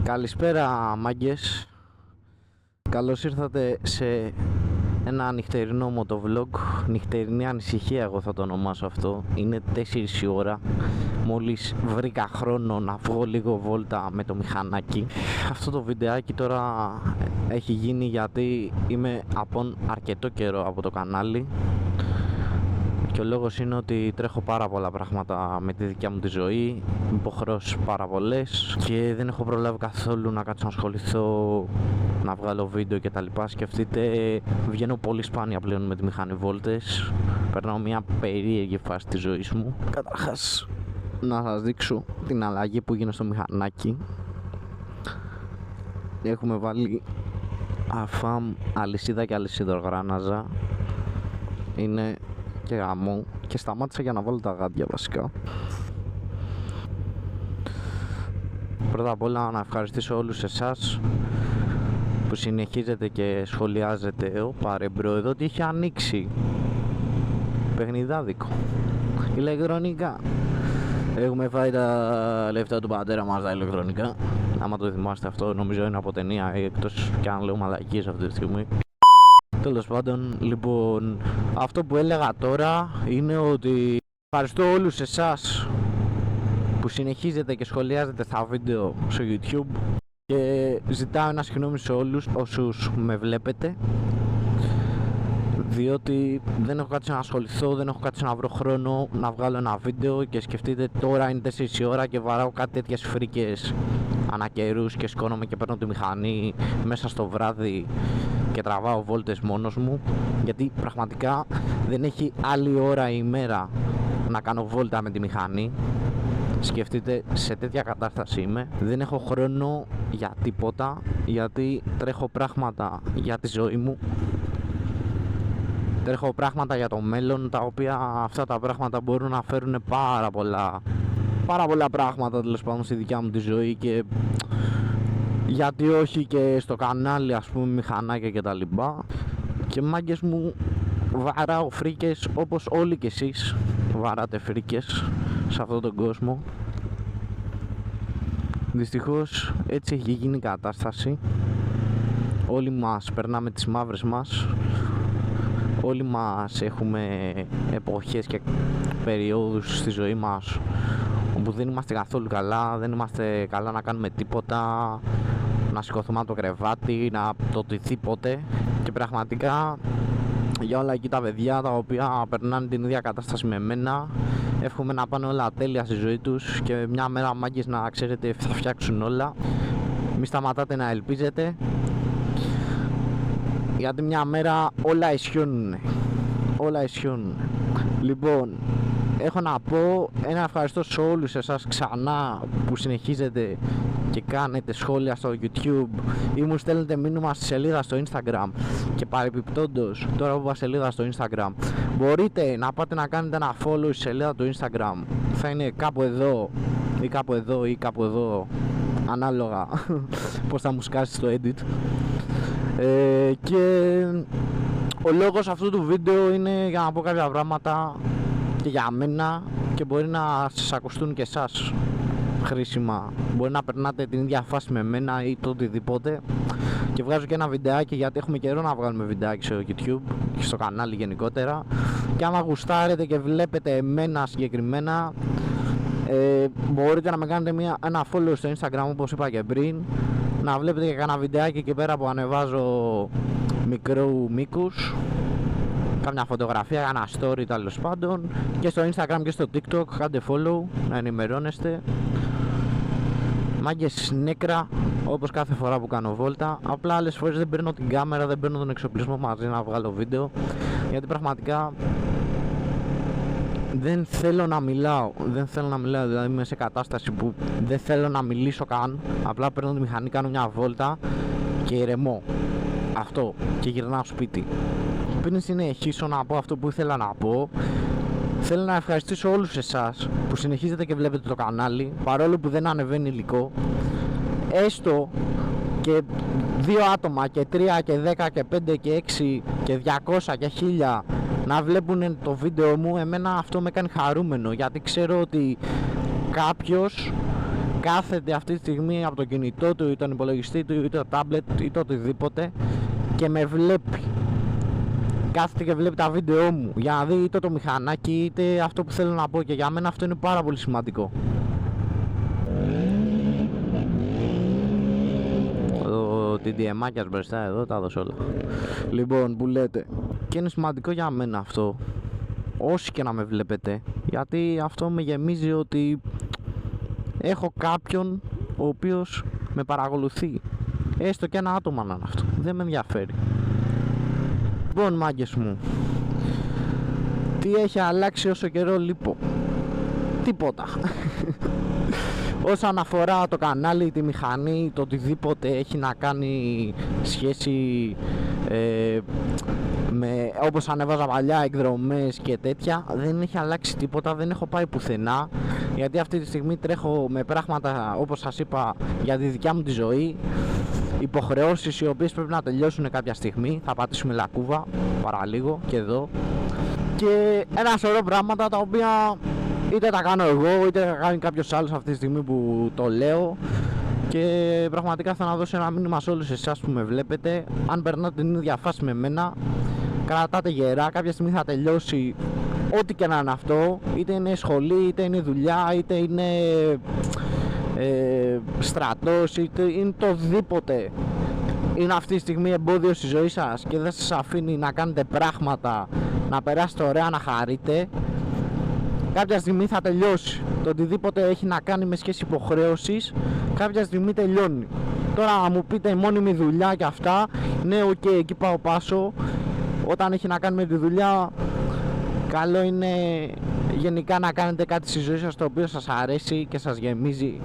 Καλησπέρα μάγκες. Καλώς ήρθατε σε ένα νυχτερινό motovlog. Νυχτερινή ανησυχία εγώ θα το ονομάσω αυτό. Είναι 4 η ώρα. Μόλις βρήκα χρόνο να βγω λίγο βόλτα με το μηχανάκι. Αυτό το βιντεάκι τώρα έχει γίνει γιατί είμαι από αρκετό καιρό από το κανάλι. Και ο λόγος είναι ότι τρέχω πάρα πολλά πράγματα με τη δικιά μου τη ζωή, υποχρεώσεις πάρα πολλές και δεν έχω προλάβει καθόλου να κάτσω να ασχοληθώ, να βγάλω βίντεο κτλ. Σκεφτείτε, βγαίνω πολύ σπάνια πλέον με τη μηχανή βόλτες. Περνάω μια περίεργη φάση της ζωής μου. Καταρχάς, να σας δείξω την αλλαγή που έγινε στο μηχανάκι. Έχουμε βάλει αφάμ, αλυσίδα και αλυσίδογράναζα. Είναι και γαμό και σταμάτησα για να βάλω τα γάντια βασικά. Πρώτα απ' όλα να ευχαριστήσω όλους εσάς που συνεχίζετε και σχολιάζετε παρεμπρό εδώ ότι είχε ανοίξει παιχνιδάδικο ηλεκτρονικά. Έχουμε φάει τα λεφτά του πατέρα μας τα ηλεκτρονικά. Άμα το θυμάστε αυτό, νομίζω είναι από ταινία, εκτός κι αν λέω μαλακίες αυτή τη στιγμή. Τέλος πάντων, λοιπόν, αυτό που έλεγα τώρα είναι ότι ευχαριστώ όλους εσάς που συνεχίζετε και σχολιάζετε στα βίντεο στο YouTube και ζητάω ένα συγγνώμη σε όλους όσους με βλέπετε, διότι δεν έχω κάτσει να ασχοληθώ, δεν έχω κάτσει να βρω χρόνο να βγάλω ένα βίντεο και σκεφτείτε τώρα είναι 4 η ώρα και βαράω κάτι τέτοιες φρίκες ανά καιρούς και σηκώνομαι και παίρνω τη μηχανή μέσα στο βράδυ και τραβάω βόλτες μόνος μου, γιατί πραγματικά δεν έχει άλλη ώρα η ημέρα να κάνω βόλτα με τη μηχανή. Σκεφτείτε, σε τέτοια κατάσταση είμαι, δεν έχω χρόνο για τίποτα, γιατί τρέχω πράγματα για τη ζωή μου, τρέχω πράγματα για το μέλλον, τα οποία αυτά τα πράγματα μπορούν να φέρουν πάρα πολλά πράγματα τέλος πάντων στη δικιά μου τη ζωή και γιατί όχι και στο κανάλι, ας πούμε, μηχανάκια και τα λοιπά. Και μάγκες μου, βαράω φρίκες όπως όλοι και εσείς βαράτε φρίκες σε αυτόν τον κόσμο. Δυστυχώς έτσι έχει γίνει η κατάσταση. Όλοι μας περνάμε τις μαύρες μας. Όλοι μας έχουμε εποχές και περιόδους στη ζωή μας όπου δεν είμαστε καθόλου καλά, δεν είμαστε καλά να κάνουμε τίποτα, να σηκωθούμε από το κρεβάτι, να το οτιδήποτε. Και πραγματικά για όλα εκεί τα παιδιά τα οποία περνάνε την ίδια κατάσταση με μένα, εύχομαι να πάνε όλα τέλεια στη ζωή τους και μια μέρα μάγκες να ξέρετε θα φτιάξουν όλα. Μη σταματάτε να ελπίζετε, γιατί μια μέρα όλα ισιώνουν. Λοιπόν, έχω να πω ένα ευχαριστώ σε όλους εσάς ξανά που συνεχίζετε και κάνετε σχόλια στο YouTube ή μου στέλνετε μήνυμα στη σελίδα στο Instagram. Και παρεπιπτόντως, τώρα που είπα σελίδα στο Instagram, μπορείτε να πάτε να κάνετε ένα follow στη σελίδα του Instagram. Θα είναι κάπου εδώ ή κάπου εδώ ή κάπου εδώ, ανάλογα πως θα μου σκάσει στο edit. Και ο λόγος αυτού του βίντεο είναι για να πω κάποια πράγματα και για μένα και μπορεί να σας ακουστούν και εσάς χρήσιμα. Μπορεί να περνάτε την ίδια φάση με μένα ή το οτιδήποτε. Και βγάζω και ένα βιντεάκι γιατί έχουμε καιρό να βγάλουμε βιντεάκι στο YouTube και στο κανάλι γενικότερα. Και άμα γουστάρετε και βλέπετε εμένα συγκεκριμένα, μπορείτε να με κάνετε ένα follow στο Instagram όπως είπα και πριν. Να βλέπετε και κάνα βιντεάκι εκεί πέρα που ανεβάζω μικρού μήκους, κάμια φωτογραφία, κάνα story τέλος πάντων. Και στο Instagram και στο TikTok κάντε follow να ενημερώνεστε. Μάγκες νέκρα όπως κάθε φορά που κάνω βόλτα. Απλά άλλες φορές δεν παίρνω την κάμερα, δεν παίρνω τον εξοπλισμό μαζί να βγάλω βίντεο, γιατί πραγματικά δεν θέλω να μιλάω, δηλαδή είμαι σε κατάσταση που δεν θέλω να μιλήσω καν. Απλά παίρνω τη μηχανή, κάνω μια βόλτα και ηρεμώ. Αυτό, και γυρνάω σπίτι. Πριν συνεχίσω να πω αυτό που ήθελα να πω, θέλω να ευχαριστήσω όλους εσάς που συνεχίζετε και βλέπετε το κανάλι, παρόλο που δεν ανεβαίνει υλικό. Έστω και 2 άτομα και 3 και 10 και 5 και 6 και 200 και 1000 να βλέπουν το βίντεο μου, εμένα αυτό με κάνει χαρούμενο, γιατί ξέρω ότι κάποιος κάθεται αυτή τη στιγμή από το κινητό του ή τον υπολογιστή του ή το tablet ή το οτιδήποτε και με βλέπει. Κάθεται και βλέπει τα βίντεό μου για να δει είτε το μηχανάκι είτε αυτό που θέλω να πω, και για μένα αυτό είναι πάρα πολύ σημαντικό. Την DMάκιας μπροστά εδώ, τα δώσω όλα. Λοιπόν, που λέτε, και είναι σημαντικό για μένα αυτό, όσοι και να με βλέπετε, γιατί αυτό με γεμίζει ότι έχω κάποιον ο οποίος με παρακολουθεί, έστω και ένα άτομο να είναι αυτό, δεν με ενδιαφέρει. Λοιπόν, μάγκες μου, τι έχει αλλάξει όσο καιρό λείπω? Τίποτα. Όσον αφορά το κανάλι, τη μηχανή, το οτιδήποτε έχει να κάνει σχέση με, όπως ανέβαζα παλιά, εκδρομές και τέτοια, δεν έχει αλλάξει τίποτα, δεν έχω πάει πουθενά, γιατί αυτή τη στιγμή τρέχω με πράγματα, όπως σας είπα, για τη δικιά μου τη ζωή, υποχρεώσεις οι οποίες πρέπει να τελειώσουν κάποια στιγμή. Θα πατήσουμε λακκούβα παραλίγο και εδώ, και ένα σωρό πράγματα τα οποία είτε τα κάνω εγώ είτε τα κάνει κάποιος άλλος αυτή τη στιγμή που το λέω, και πραγματικά θέλω να δώσω ένα μήνυμα σε όλους εσάς που με βλέπετε. Αν περνάτε την ίδια φάση με μένα, κρατάτε γερά, κάποια στιγμή θα τελειώσει ό,τι και να είναι αυτό, είτε είναι σχολή, είτε είναι δουλειά, είτε είναι στρατός, είτε είναι το οτιδήποτε είναι αυτή τη στιγμή εμπόδιο στη ζωή σας και δεν σας αφήνει να κάνετε πράγματα, να περάσετε ωραία, να χαρείτε. Κάποια στιγμή θα τελειώσει. Το οτιδήποτε έχει να κάνει με σχέση υποχρέωσης, κάποια στιγμή τελειώνει. Τώρα να μου πείτε μόνιμη δουλειά και αυτά, ναι, οκ, εκεί πάω πάσο. Όταν έχει να κάνει με τη δουλειά, καλό είναι γενικά να κάνετε κάτι στη ζωή σας το οποίο σας αρέσει και σας γεμίζει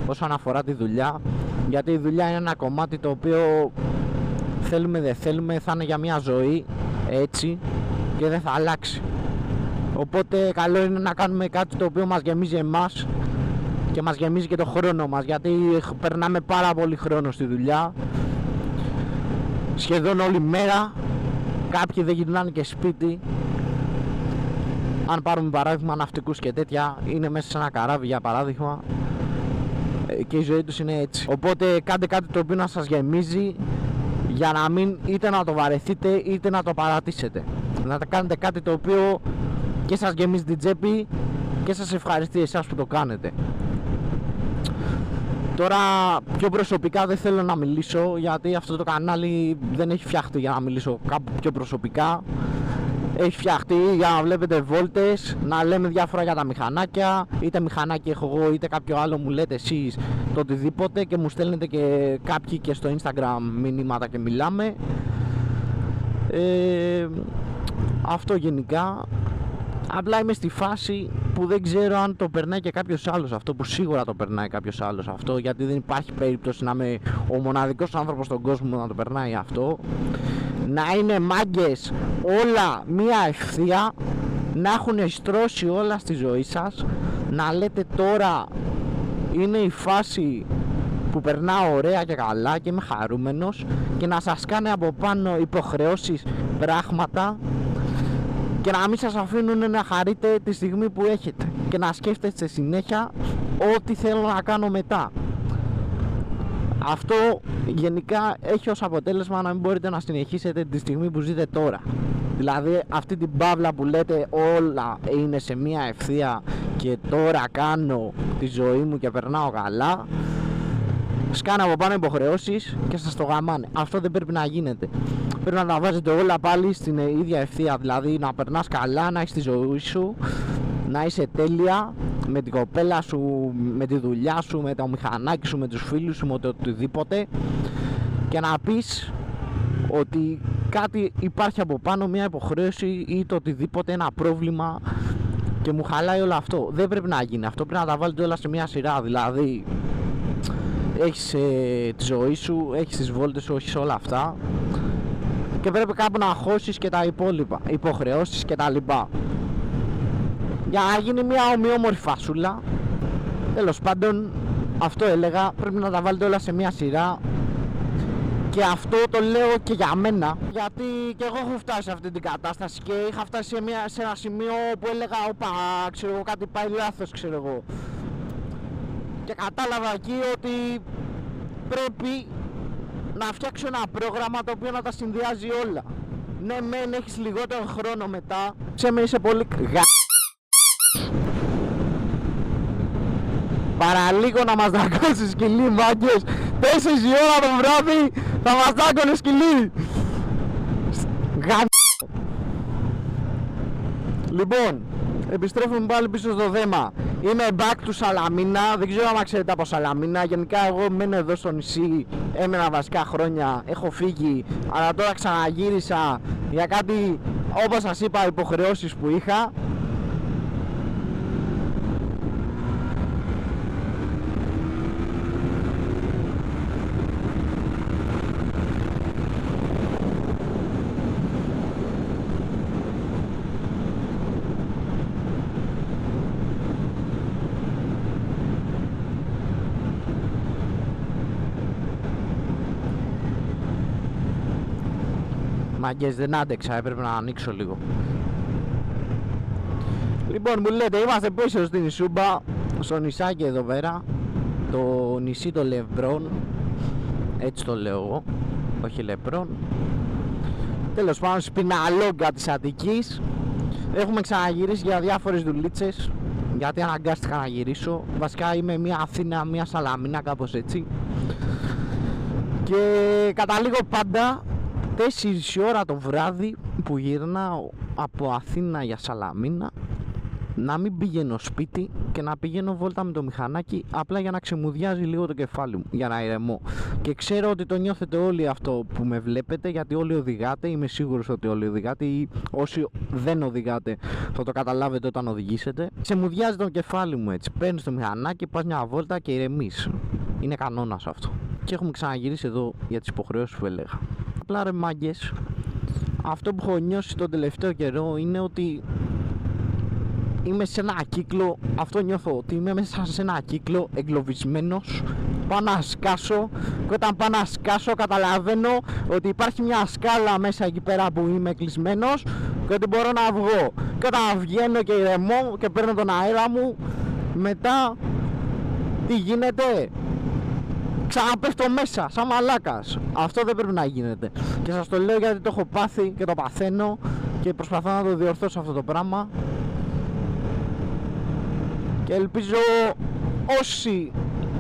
όσον αφορά τη δουλειά, γιατί η δουλειά είναι ένα κομμάτι το οποίο θέλουμε δεν θέλουμε, θα είναι για μια ζωή έτσι και δεν θα αλλάξει. Οπότε καλό είναι να κάνουμε κάτι το οποίο μας γεμίζει εμάς και μας γεμίζει και το χρόνο μας, γιατί περνάμε πάρα πολύ χρόνο στη δουλειά, σχεδόν όλη μέρα. Κάποιοι δεν γυρνάνε και σπίτι. Αν πάρουμε παράδειγμα ναυτικούς και τέτοια, είναι μέσα σε ένα καράβι για παράδειγμα, και η ζωή τους είναι έτσι. Οπότε κάντε κάτι το οποίο να σας γεμίζει, για να μην είτε να το βαρεθείτε είτε να το παρατήσετε. Να κάνετε κάτι το οποίο και σας γεμίζει την τσέπη και σας ευχαριστεί εσάς που το κάνετε. Τώρα πιο προσωπικά δεν θέλω να μιλήσω, γιατί αυτό το κανάλι δεν έχει φτιαχτεί για να μιλήσω κάπου πιο προσωπικά. Έχει φτιαχτεί για να βλέπετε βόλτες, να λέμε διάφορα για τα μηχανάκια, είτε μηχανάκι έχω εγώ είτε κάποιο άλλο μου λέτε εσείς το οτιδήποτε, και μου στέλνετε και κάποιοι και στο Instagram μηνύματα και μιλάμε. Αυτό γενικά. Απλά είμαι στη φάση που δεν ξέρω αν το περνάει και κάποιος άλλος αυτό, που σίγουρα το περνάει κάποιος άλλος αυτό, γιατί δεν υπάρχει περίπτωση να είμαι ο μοναδικός άνθρωπος στον κόσμο να το περνάει αυτό. Να είναι μάγκες όλα μία ευθεία, να έχουν στρώσει όλα στη ζωή σας, να λέτε τώρα είναι η φάση που περνάω ωραία και καλά και είμαι χαρούμενος, και να σας κάνει από πάνω υποχρεώσεις, πράγματα, και να μην σας αφήνουν να χαρείτε τη στιγμή που έχετε και να σκέφτεστε συνέχεια ό,τι θέλω να κάνω μετά. Αυτό γενικά έχει ως αποτέλεσμα να μην μπορείτε να συνεχίσετε τη στιγμή που ζείτε τώρα. Δηλαδή αυτή την παύλα που λέτε όλα είναι σε μία ευθεία και τώρα κάνω τη ζωή μου και περνάω καλά, σκάνε από πάνω υποχρεώσεις και σας το γαμάνε. Αυτό δεν πρέπει να γίνεται. Πρέπει να τα βάζετε όλα πάλι στην ίδια ευθεία. Δηλαδή να περνάς καλά, να έχεις τη ζωή σου, να είσαι τέλεια με την κοπέλα σου, με τη δουλειά σου, με το μηχανάκι σου, με τους φίλους σου, με το οτιδήποτε, και να πεις ότι κάτι υπάρχει από πάνω, μια υποχρέωση ή το οτιδήποτε, ένα πρόβλημα, και μου χαλάει όλο αυτό. Δεν πρέπει να γίνει αυτό. Πρέπει να τα βάλετε όλα σε μια σειρά. Δηλαδή έχεις τη ζωή σου, έχεις τις βόλτες σου, έχεις όλα αυτά, και πρέπει κάπου να χώσεις και τα υπόλοιπα, υποχρεώσεις και τα λοιπά, για να γίνει μια ομοιόμορφη φασούλα. Τέλος πάντων, αυτό έλεγα, πρέπει να τα βάλετε όλα σε μια σειρά. Και αυτό το λέω και για μένα, γιατί και εγώ έχω φτάσει σε αυτή την κατάσταση και είχα φτάσει σε ένα σημείο που έλεγα όπα, ξέρω εγώ, κάτι πάει λάθος, ξέρω εγώ. Και κατάλαβα εκεί ότι πρέπει να φτιάξω ένα πρόγραμμα το οποίο να τα συνδυάζει όλα. Ναι, μεν έχεις λιγότερο χρόνο μετά, με είσαι πολύ παραλίγο να μας δαγκώσει σκυλί, μάγκες. 4 η ώρα το βράδυ θα μας δάγκωνε σκυλί. Λοιπόν, επιστρέφουμε πάλι πίσω στο θέμα. Είμαι back to Σαλαμίνα. Δεν ξέρω αν ξέρετε από Σαλαμίνα. Γενικά εγώ μένω εδώ στο νησί. Έμενα βασικά χρόνια. Έχω φύγει. Αλλά τώρα ξαναγύρισα για κάτι, όπως σας είπα, υποχρεώσεις που είχα. Μαγκές, δεν άντεξα, έπρεπε να ανοίξω λίγο. Λοιπόν, μου λέτε, είμαστε πίσω στην Ισούμπα, στο νησάκι εδώ πέρα. Το νησί των Λεμπρών, έτσι το λέω εγώ, όχι Λεμπρών. Τέλος πάντων, σπιναλόγκα της Αττικής. Έχουμε ξαναγυρίσει για διάφορες δουλίτσες, γιατί αναγκάστηκα να γυρίσω. Βασικά είμαι μία Αθήνα, μία Σαλαμίνα, κάπως έτσι. Και καταλήγω πάντα 4 η ώρα το βράδυ που γυρνάω από Αθήνα για Σαλαμίνα, να μην πηγαίνω σπίτι και να πηγαίνω βόλτα με το μηχανάκι, απλά για να ξεμουδιάζει λίγο το κεφάλι μου, για να ηρεμώ. Και ξέρω ότι το νιώθετε όλοι αυτό που με βλέπετε, γιατί όλοι οδηγάτε. Είμαι σίγουρος ότι όλοι οδηγάτε, ή όσοι δεν οδηγάτε θα το καταλάβετε όταν οδηγήσετε. Ξεμουδιάζει το κεφάλι μου έτσι. Παίρνεις το μηχανάκι, πας μια βόλτα και ηρεμείς. Είναι κανόνας αυτό. Και έχουμε ξαναγυρίσει εδώ για τις υποχρεώσεις που έλεγα. Απλά ρε μάγκες, αυτό που έχω νιώσει τον τελευταίο καιρό είναι ότι είμαι σε ένα κύκλο, αυτό νιώθω, ότι είμαι μέσα σε ένα κύκλο εγκλωβισμένος. Πάω να σκάσω και όταν πάω να σκάσω καταλαβαίνω ότι υπάρχει μια σκάλα μέσα εκεί πέρα που είμαι κλεισμένος και ότι μπορώ να βγω. Και όταν βγαίνω και ηρεμώ και παίρνω τον αέρα μου, μετά τι γίνεται? Ξαναπέφτω μέσα, σαν μαλάκας. Αυτό δεν πρέπει να γίνεται. Και σας το λέω γιατί το έχω πάθει και το παθαίνω και προσπαθώ να το διορθώσω αυτό το πράγμα. Και ελπίζω όσοι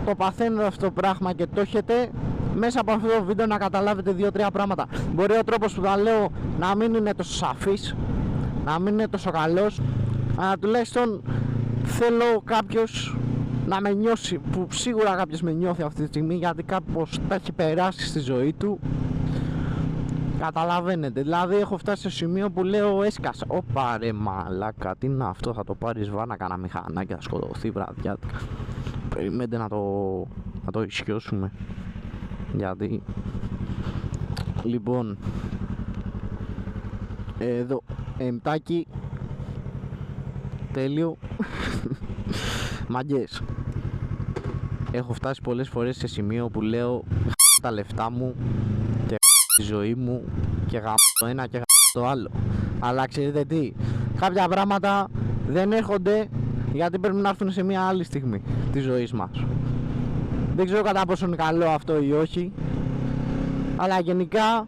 το παθαίνετε αυτό το πράγμα και το έχετε, μέσα από αυτό το βίντεο να καταλάβετε 2-3 πράγματα. Μπορεί ο τρόπος που τα λέω να μην είναι τόσο σαφής, να μην είναι τόσο καλός, αλλά τουλάχιστον θέλω κάποιος να με νιώσει, που σίγουρα κάποιος με νιώθει αυτή τη στιγμή, γιατί κάπως τα έχει περάσει στη ζωή του. Καταλαβαίνετε, δηλαδή έχω φτάσει στο σημείο που λέω έσκασα. Ωπα ρε μαλάκα, τι είναι αυτό, θα το πάρεις βάνα, κάνα μηχανάκι, θα σκοτωθεί βραδιάτικα. Περιμένετε να το ισιώσουμε. Γιατί λοιπόν εδώ εμτάκι τέλειο. Μαγκές, έχω φτάσει πολλές φορές σε σημείο που λέω τα λεφτά μου και τη ζωή μου και το ένα και το άλλο. Αλλά ξέρετε τι, κάποια πράγματα δεν έρχονται γιατί πρέπει να έρθουν σε μια άλλη στιγμή της ζωής μας. Δεν ξέρω κατά πόσο είναι καλό αυτό ή όχι, αλλά γενικά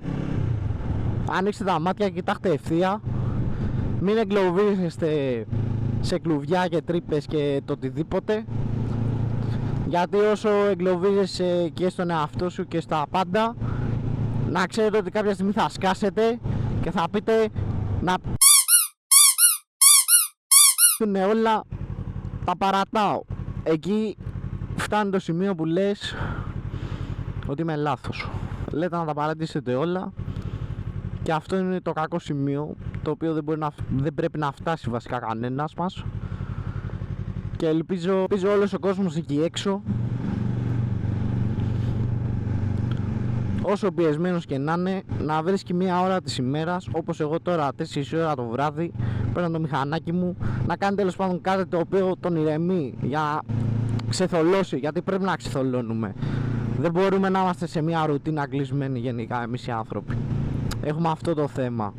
ανοίξτε τα μάτια και κοιτάξτε ευθεία. Μην εγκλωβίζεστε σε κλουβιά και τρύπες και το οτιδήποτε, γιατί όσο εγκλωβίζεσαι και στον εαυτό σου και στα πάντα, να ξέρετε ότι κάποια στιγμή θα σκάσετε και θα πείτε να είναι όλα, τα παρατάω. Εκεί φτάνει το σημείο που λες ότι είμαι λάθος. Λέτε να τα παρατήσετε όλα και αυτό είναι το κακό σημείο, το οποίο δεν πρέπει να φτάσει βασικά κανένας μας. Και ελπίζω όλος ο κόσμος εκεί έξω, όσο πιεσμένος και να είναι, να βρίσκει μια ώρα της ημέρας, όπως εγώ τώρα 4 ώρα το βράδυ παίρνω το μηχανάκι μου, να κάνει τέλος πάντων κάτι το οποίο τον ηρεμεί, για να ξεθολώσει, γιατί πρέπει να ξεθολώνουμε. Δεν μπορούμε να είμαστε σε μια ρουτίνα κλεισμένοι γενικά εμείς οι άνθρωποι. Έχουμε αυτό το θέμα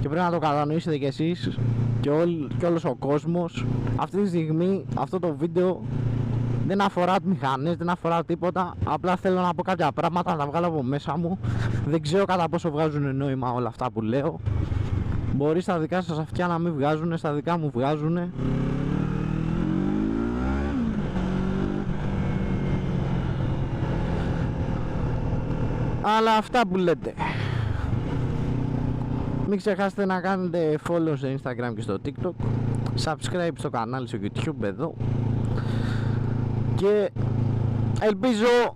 και πρέπει να το κατανοήσετε κι εσείς και όλος ο κόσμος. Αυτή τη στιγμή αυτό το βίντεο Δεν αφορά μηχανές, δεν αφορά τίποτα. Απλά θέλω να πω κάποια πράγματα, να τα βγάλω από μέσα μου. Δεν ξέρω κατά πόσο βγάζουν νόημα όλα αυτά που λέω. Μπορεί στα δικά σας αυτιά να μην βγάζουν, στα δικά μου βγάζουν. Αλλά αυτά που λέτε. Μην ξεχάσετε να κάνετε follow στο Instagram και στο TikTok, subscribe στο κανάλι στο YouTube εδώ. Και ελπίζω,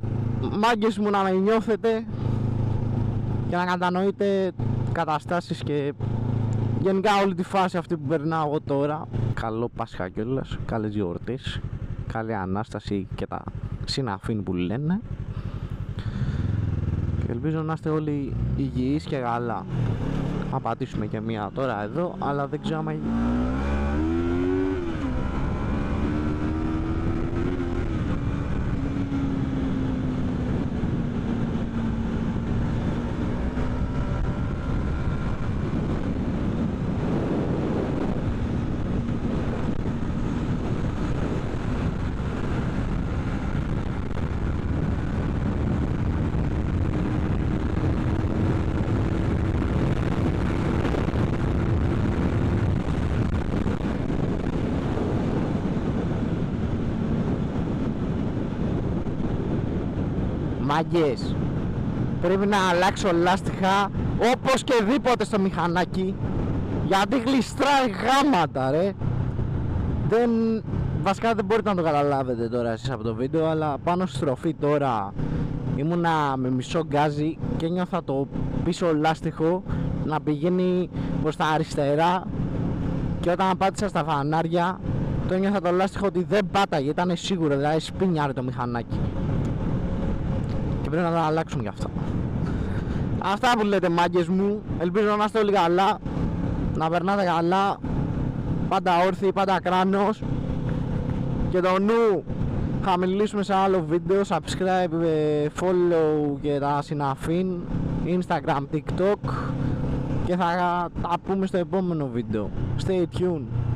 μάγκες μου, να με νιώθετε και να κατανοείτε καταστάσεις και γενικά όλη τη φάση αυτή που περνάω εγώ τώρα. Καλό Πάσχα κιόλας, καλές γιορτές, καλή Ανάσταση και τα συναφήν που λένε. Και ελπίζω να είστε όλοι υγιείς και καλά. Θα πατήσουμε και μία τώρα εδώ, αλλά δεν ξέρω άμα... Μάγκες, πρέπει να αλλάξω λάστιχα όπως και δίποτε στο μηχανάκι, γιατί γλιστράει γάματα ρε. Βασικά δεν μπορείτε να το καταλάβετε τώρα εσείς από το βίντεο, αλλά πάνω στη στροφή τώρα ήμουνα με μισό γκάζι και νιώθα το πίσω λάστιχο να πηγαίνει προς τα αριστερά, και όταν πάτησα στα φανάρια το νιώθα το λάστιχο ότι δεν πάταγε, ήταν σίγουρο, δηλαδή σπίνιαρε το μηχανάκι. Και πρέπει να τα αλλάξουν γι' αυτό. Αυτά που λέτε, μάγκες μου. Ελπίζω να είστε όλοι καλά, να περνάτε καλά, πάντα όρθιοι, πάντα κράνος. Και το νου θα μιλήσουμε σε άλλο βίντεο. Subscribe, follow και τα συναφήν, Instagram, TikTok. Και θα τα πούμε στο επόμενο βίντεο. Stay tuned.